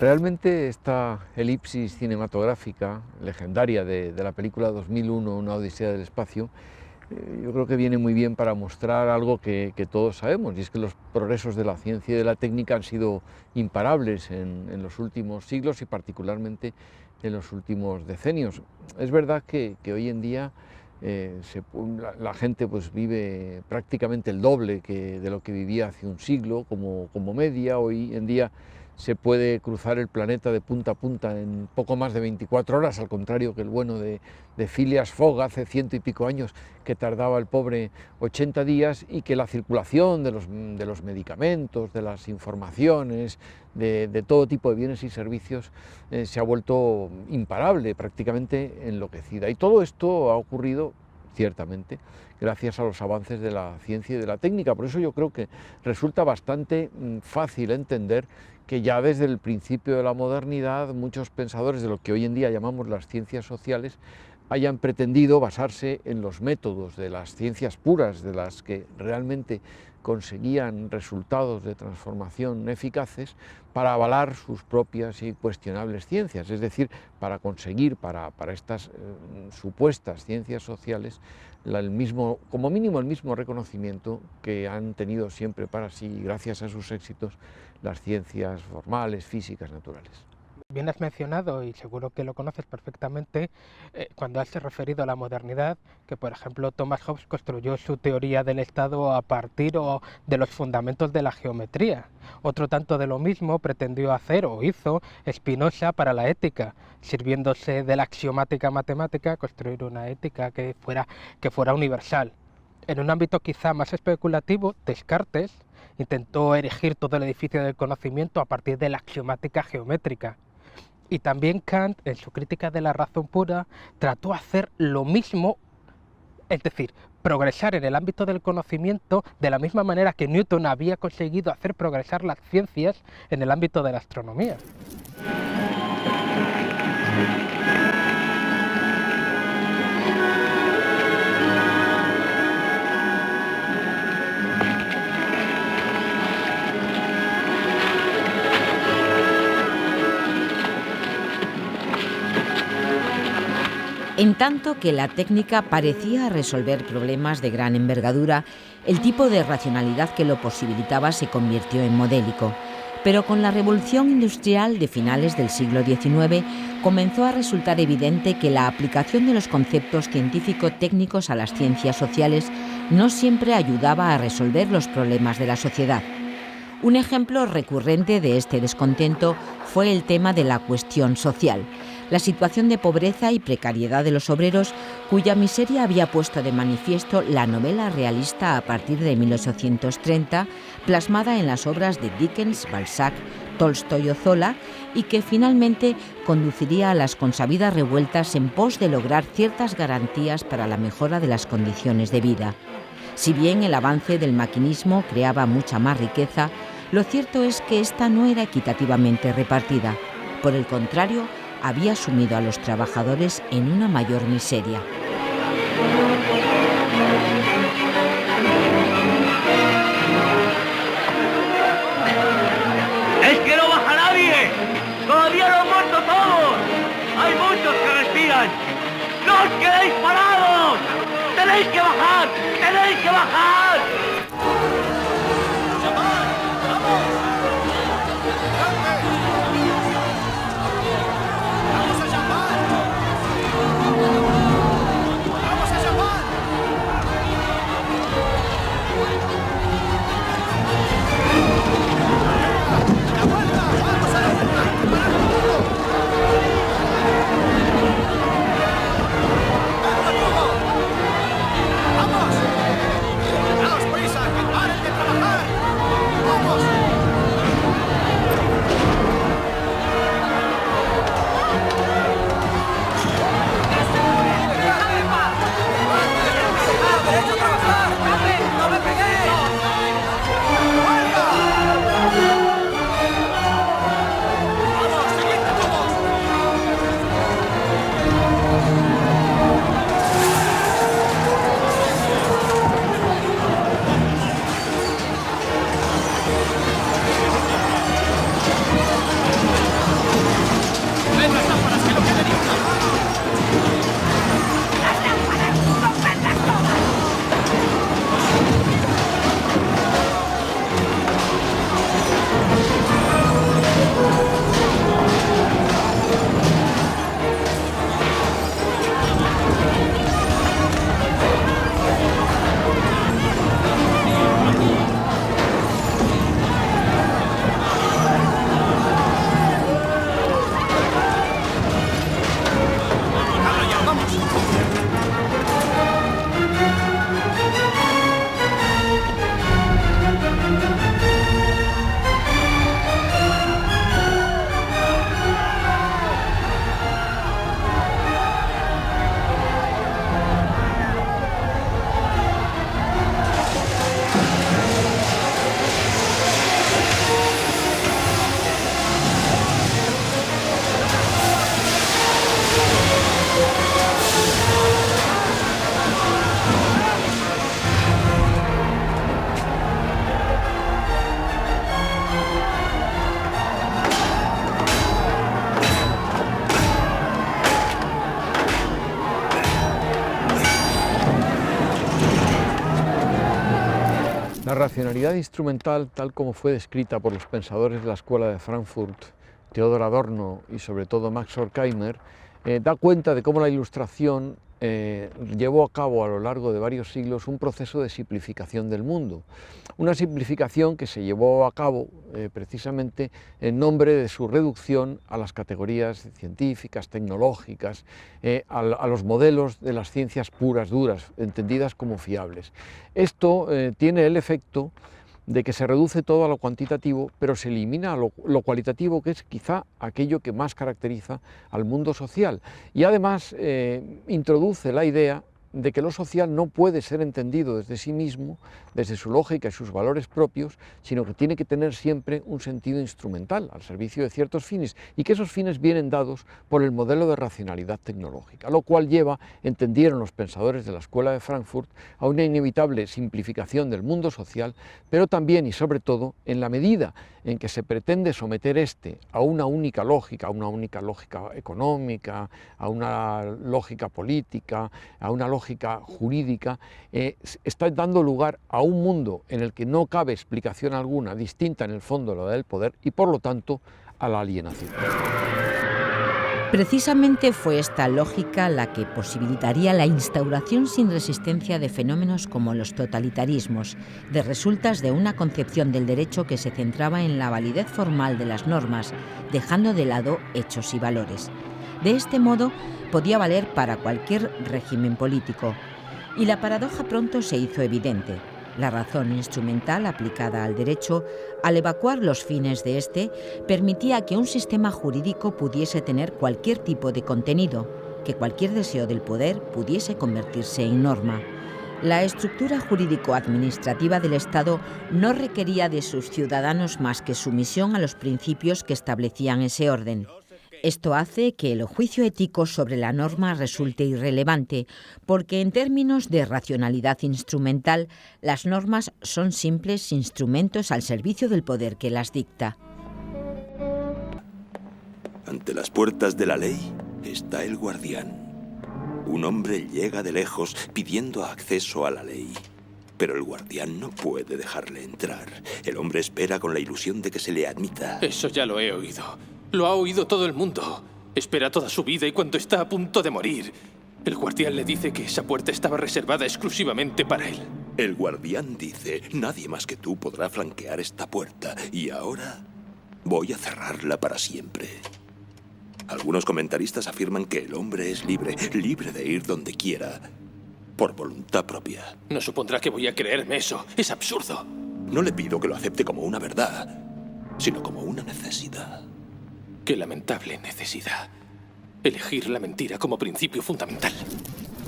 Realmente esta elipsis cinematográfica legendaria de la película 2001, Una Odisea del Espacio, yo creo que viene muy bien para mostrar algo que todos sabemos, y es que los progresos de la ciencia y de la técnica han sido imparables en los últimos siglos y particularmente en los últimos decenios. Es verdad que hoy en día la gente pues vive prácticamente el doble de lo que vivía hace un siglo como media. Hoy en día se puede cruzar el planeta de punta a punta en poco más de 24 horas, al contrario que el bueno de Phileas Fogg hace 100 y pico años, que tardaba el pobre 80 días, y que la circulación de los medicamentos, de las informaciones, de todo tipo de bienes y servicios se ha vuelto imparable, prácticamente enloquecida. Y todo esto ha ocurrido, ciertamente, gracias a los avances de la ciencia y de la técnica. Por eso yo creo que resulta bastante fácil entender que ya desde el principio de la modernidad muchos pensadores de lo que hoy en día llamamos las ciencias sociales hayan pretendido basarse en los métodos de las ciencias puras, de las que realmente conseguían resultados de transformación eficaces, para avalar sus propias y cuestionables ciencias, es decir, para conseguir para estas supuestas ciencias sociales como mínimo el mismo reconocimiento que han tenido siempre para sí, gracias a sus éxitos, las ciencias formales, físicas, naturales. Bien has mencionado, y seguro que lo conoces perfectamente, cuando has referido a la modernidad, que por ejemplo Thomas Hobbes construyó su teoría del Estado a partir de los fundamentos de la geometría. Otro tanto de lo mismo pretendió hacer o hizo Spinoza para la ética, sirviéndose de la axiomática matemática, construir una ética que fuera universal. En un ámbito quizá más especulativo, Descartes intentó erigir todo el edificio del conocimiento a partir de la axiomática geométrica. Y también Kant, en su crítica de la razón pura, trató de hacer lo mismo, es decir, progresar en el ámbito del conocimiento de la misma manera que Newton había conseguido hacer progresar las ciencias en el ámbito de la astronomía. En tanto que la técnica parecía resolver problemas de gran envergadura, el tipo de racionalidad que lo posibilitaba se convirtió en modélico. Pero con la revolución industrial de finales del siglo XIX comenzó a resultar evidente que la aplicación de los conceptos científico-técnicos a las ciencias sociales no siempre ayudaba a resolver los problemas de la sociedad. Un ejemplo recurrente de este descontento fue el tema de la cuestión social, la situación de pobreza y precariedad de los obreros, cuya miseria había puesto de manifiesto la novela realista a partir de 1830, plasmada en las obras de Dickens, Balzac, Tolstoy o Zola, y que finalmente conduciría a las consabidas revueltas en pos de lograr ciertas garantías para la mejora de las condiciones de vida. Si bien el avance del maquinismo creaba mucha más riqueza, lo cierto es que esta no era equitativamente repartida. Por el contrario, había sumido a los trabajadores en una mayor miseria. ¡Es que no baja nadie! ¡Todavía no han muerto todos! ¡Hay muchos que respiran! ¡No os quedéis parados! ¡Tenéis que bajar! ¡Tenéis que bajar! ¡Daos prisa! ¡Que paren de La racionalidad instrumental, tal como fue descrita por los pensadores de la Escuela de Frankfurt, Theodor Adorno y sobre todo Max Horkheimer, da cuenta de cómo la Ilustración llevó a cabo a lo largo de varios siglos un proceso de simplificación del mundo. Una simplificación que se llevó a cabo precisamente en nombre de su reducción a las categorías científicas, tecnológicas, a los modelos de las ciencias puras, duras, entendidas como fiables. Esto tiene el efecto de que se reduce todo a lo cuantitativo, pero se elimina lo cualitativo, que es quizá aquello que más caracteriza al mundo social. Y además introduce la idea de que lo social no puede ser entendido desde sí mismo, desde su lógica y sus valores propios, sino que tiene que tener siempre un sentido instrumental al servicio de ciertos fines, y que esos fines vienen dados por el modelo de racionalidad tecnológica, lo cual lleva, entendieron los pensadores de la Escuela de Frankfurt, a una inevitable simplificación del mundo social, pero también y sobre todo en la medida en que se pretende someter a una única lógica económica, a una lógica política, a una lógica jurídica, está dando lugar a un mundo en el que no cabe explicación alguna distinta en el fondo de la del poder y por lo tanto a la alienación. Precisamente fue esta lógica la que posibilitaría la instauración sin resistencia de fenómenos como los totalitarismos, de resultas de una concepción del derecho que se centraba en la validez formal de las normas, dejando de lado hechos y valores. De este modo, podía valer para cualquier régimen político. Y la paradoja pronto se hizo evidente. La razón instrumental aplicada al derecho, al evacuar los fines de este, permitía que un sistema jurídico pudiese tener cualquier tipo de contenido, que cualquier deseo del poder pudiese convertirse en norma. La estructura jurídico-administrativa del Estado no requería de sus ciudadanos más que sumisión a los principios que establecían ese orden. Esto hace que el juicio ético sobre la norma resulte irrelevante, porque en términos de racionalidad instrumental, las normas son simples instrumentos al servicio del poder que las dicta. Ante las puertas de la ley está el guardián. Un hombre llega de lejos pidiendo acceso a la ley, pero el guardián no puede dejarle entrar. El hombre espera con la ilusión de que se le admita. Eso ya lo he oído. Lo ha oído todo el mundo. Espera toda su vida y cuando está a punto de morir, el guardián le dice que esa puerta estaba reservada exclusivamente para él. El guardián dice, nadie más que tú podrá flanquear esta puerta y ahora voy a cerrarla para siempre. Algunos comentaristas afirman que el hombre es libre de ir donde quiera, por voluntad propia. No supondrá que voy a creerme eso. Es absurdo. No le pido que lo acepte como una verdad, sino como una necesidad. Qué lamentable necesidad. Elegir la mentira como principio fundamental.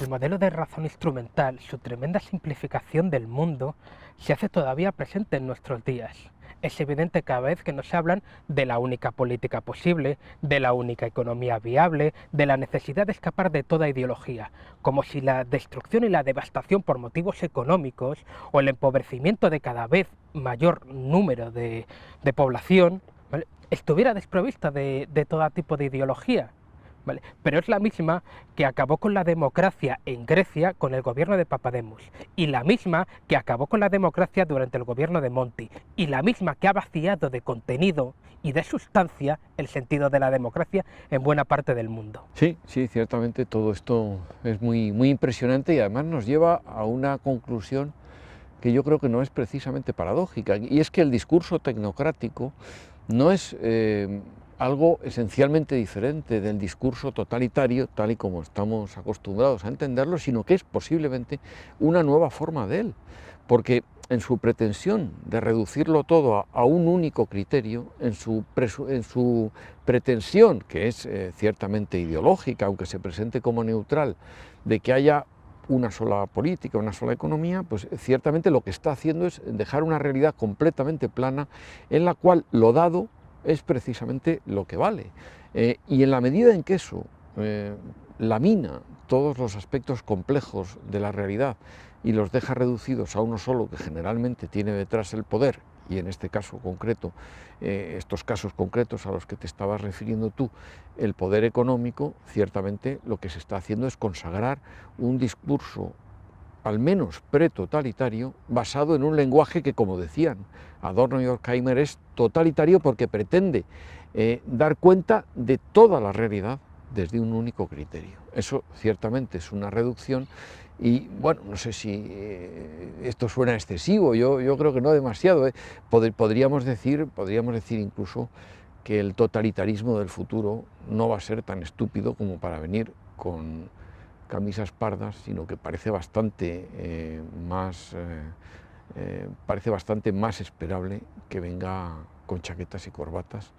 El modelo de razón instrumental, su tremenda simplificación del mundo, se hace todavía presente en nuestros días. Es evidente cada vez que nos hablan de la única política posible, de la única economía viable, de la necesidad de escapar de toda ideología, como si la destrucción y la devastación por motivos económicos o el empobrecimiento de cada vez mayor número de población, ¿vale?, estuviera desprovista de todo tipo de ideología, ¿vale? Pero es la misma que acabó con la democracia en Grecia con el gobierno de Papademos, y la misma que acabó con la democracia durante el gobierno de Monti, y la misma que ha vaciado de contenido y de sustancia el sentido de la democracia en buena parte del mundo. Sí, ciertamente todo esto es muy impresionante y además nos lleva a una conclusión que yo creo que no es precisamente paradójica, y es que el discurso tecnocrático no es algo esencialmente diferente del discurso totalitario, tal y como estamos acostumbrados a entenderlo, sino que es posiblemente una nueva forma de él, porque en su pretensión de reducirlo todo a un único criterio, en su pretensión, que es ciertamente ideológica, aunque se presente como neutral, de que haya una sola política, una sola economía, pues ciertamente lo que está haciendo es dejar una realidad completamente plana en la cual lo dado es precisamente lo que vale. Y en la medida en que eso lamina todos los aspectos complejos de la realidad y los deja reducidos a uno solo que generalmente tiene detrás el poder, y en este caso concreto, estos casos concretos a los que te estabas refiriendo tú, el poder económico, ciertamente lo que se está haciendo es consagrar un discurso al menos pretotalitario, basado en un lenguaje que, como decían Adorno y Horkheimer, es totalitario porque pretende dar cuenta de toda la realidad desde un único criterio. Eso ciertamente es una reducción y, bueno, no sé si esto suena excesivo, yo creo que no demasiado. Podríamos decir incluso que el totalitarismo del futuro no va a ser tan estúpido como para venir con camisas pardas, sino que parece bastante más esperable que venga con chaquetas y corbatas,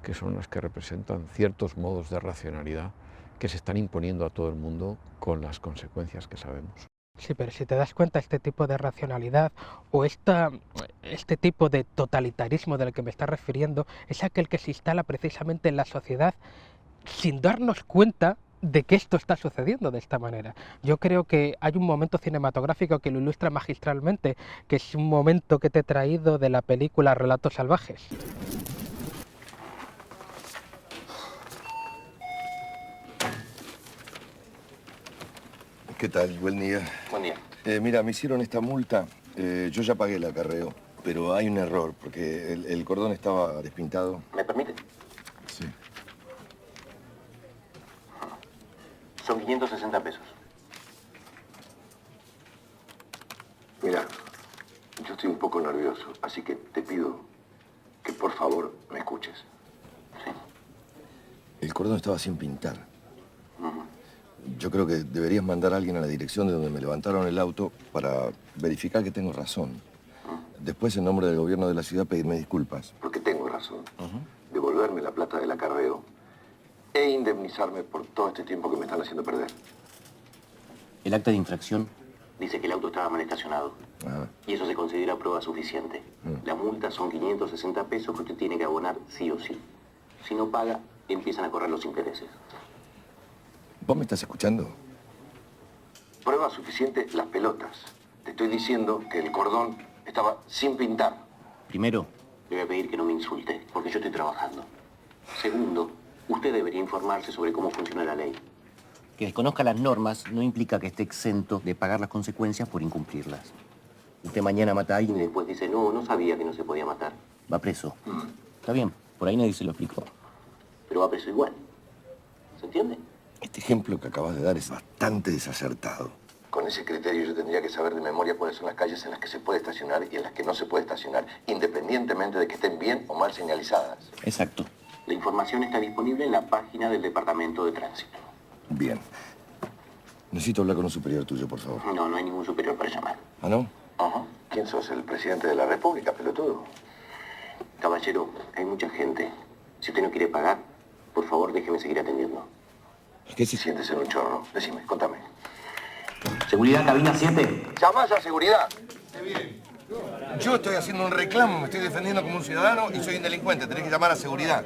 que son las que representan ciertos modos de racionalidad que se están imponiendo a todo el mundo con las consecuencias que sabemos. Sí, pero si te das cuenta, este tipo de racionalidad o este tipo de totalitarismo del que me estás refiriendo es aquel que se instala precisamente en la sociedad sin darnos cuenta de que esto está sucediendo de esta manera. Yo creo que hay un momento cinematográfico que lo ilustra magistralmente, que es un momento que te he traído de la película Relatos Salvajes. ¿Qué tal? Buen día. Buen día. Mira, me hicieron esta multa. Yo ya pagué el acarreo, pero hay un error, porque el cordón estaba despintado. ¿Me permite? Sí. Son 560 pesos. Mira, yo estoy un poco nervioso, así que te pido que por favor me escuches. Sí. El cordón estaba sin pintar. Yo creo que deberías mandar a alguien a la dirección de donde me levantaron el auto para verificar que tengo razón. Después, en nombre del gobierno de la ciudad, pedirme disculpas. Porque tengo razón. Devolverme la plata del acarreo e indemnizarme por todo este tiempo que me están haciendo perder. El acta de infracción dice que el auto estaba mal estacionado. Ajá. Y eso se considera prueba suficiente. La multa son 560 pesos que usted tiene que abonar sí o sí. Si no paga, empiezan a correr los intereses. ¿Vos me estás escuchando? Prueba suficiente las pelotas. Te estoy diciendo que el cordón estaba sin pintar. Primero, le voy a pedir que no me insulte, porque yo estoy trabajando. Segundo, usted debería informarse sobre cómo funciona la ley. Que desconozca las normas no implica que esté exento de pagar las consecuencias por incumplirlas. Usted mañana mata a alguien y después dice, no sabía que no se podía matar. Va preso. Está bien, por ahí nadie se lo explicó. Pero va preso igual. ¿Se entiende? Este ejemplo que acabas de dar es bastante desacertado. Con ese criterio yo tendría que saber de memoria cuáles son las calles en las que se puede estacionar y en las que no se puede estacionar, independientemente de que estén bien o mal señalizadas. Exacto. La información está disponible en la página del Departamento de Tránsito. Bien. Necesito hablar con un superior tuyo, por favor. No hay ningún superior para llamar. ¿Ah, no? Ajá. ¿Quién sos? ¿El presidente de la República, pelotudo? Caballero, hay mucha gente. Si usted no quiere pagar, por favor déjeme seguir atendiendo. ¿Qué se siente ser un chorro? Decime, contame. Seguridad, cabina 7. ¡Llamás a seguridad! Yo estoy haciendo un reclamo, me estoy defendiendo como un ciudadano y soy un delincuente. Tenés que llamar a seguridad.